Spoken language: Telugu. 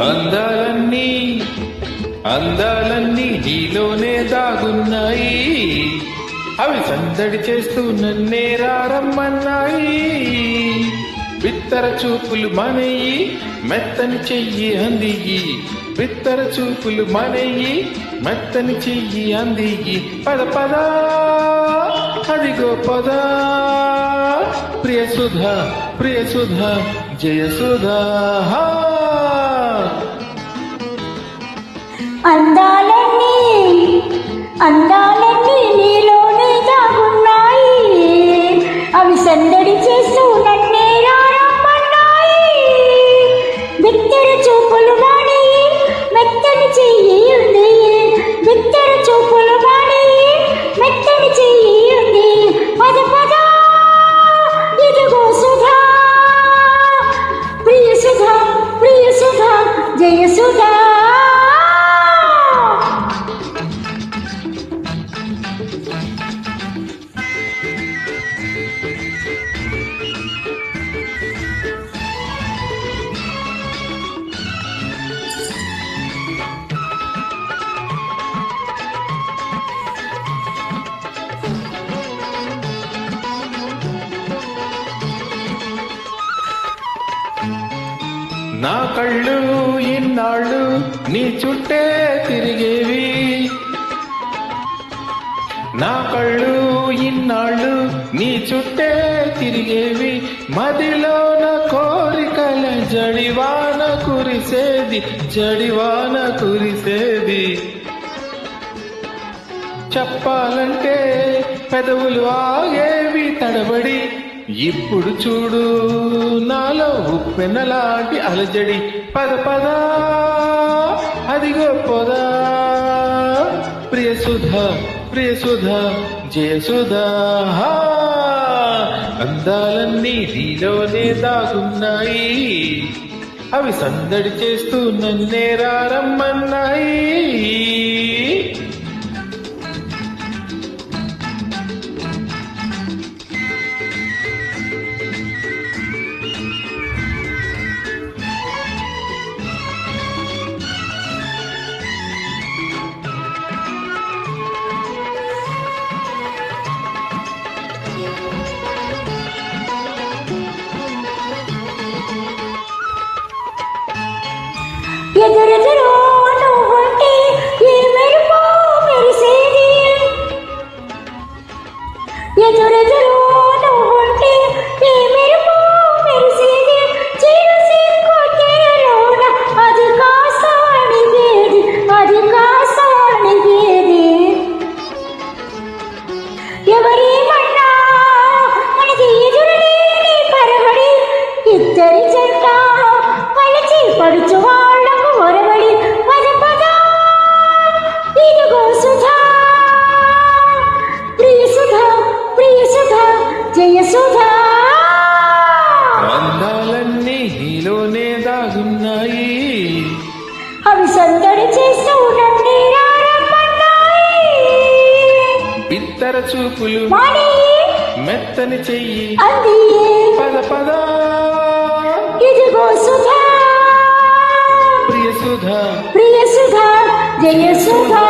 అందాలన్నీ అందాలన్నీ నీలోనే దాగున్నాయి, అవి సందడి చేస్తూ నన్నే రమ్మన్నాయి. బిత్తర చూపులు మనయి మెత్తని చెయ్యి అందియి, బిత్తర చూపులు మనయి మెత్తని చెయ్యి అందియి. పద పద అదిగో పద, ప్రియ సుధా ప్రియ సుధా జయ సుధా. అందాలన్నీ అందాలన్నీ నీలోనే దాగున్నాయి, అవి సందడి చేస్తూ నన్నే రమ్మన్నాయి. బిత్తర చూపులు మానేయి మెత్తని చెయ్యి ఉంది, బిత్తర చూపులు మానేయి మెత్తని చెయ్యి ఉంది. పద పద ఇదిగో సుధా, ప్రియ సుధా ప్రియ సుధా జయ సుధా. నా కళ్ళు ఇన్నాళ్ళు నీ చుట్టే తిరిగేవి, నా కళ్ళు ఇన్నాళ్ళు నీ చుట్టే తిరిగేవి. మదిలోన కోరికల జడివాన కురిసేది, జడివాన కురిసేది. చెప్పాలంటే పెదవులు ఆగేవి తడబడి, ఇప్పుడు చూడు నాలో ఉప్పెనలాంటి అలజడి. పద పద అదిగో పొదా, ప్రియ సుధా ప్రియ సుధా జయ సుధా. అందాలన్నీ నీలోనే దాగున్నాయి, అవి సందడి చేస్తూ నన్నే రమ్మన్నాయి. ఎదురెదురు నువ్వుంటే ఏ మెరుపు మెరిసేది, ఎదురెదురు నువ్వుంటే ఏ మెరుపు మెరిసేది. చిరు సిక్కులోన అది కాస్త అణిగేది, అది కాస్త అణిగేది. ఎవరేమన్నా మనకి ఎదురులేని పరబడి, ఇద్దరి జంట కలిసి పడుచు వాళ్ళకు ఒరబడి. పద పద ఇదిగో సుధా, ప్రియ సుధా ప్రియ సుధా జయ సుధా. అందాలన్నీ నీలోనే దాగున్నాయి, అవి సందడి చేస్తూ నన్నే రమ్మన్నాయి. బిత్తర చూపులు మెత్తని చెయ్యి అంది, పద పద ఇదిగో సుధా, ప్రియ సుధా ప్రియ సుధా జయ సుధా.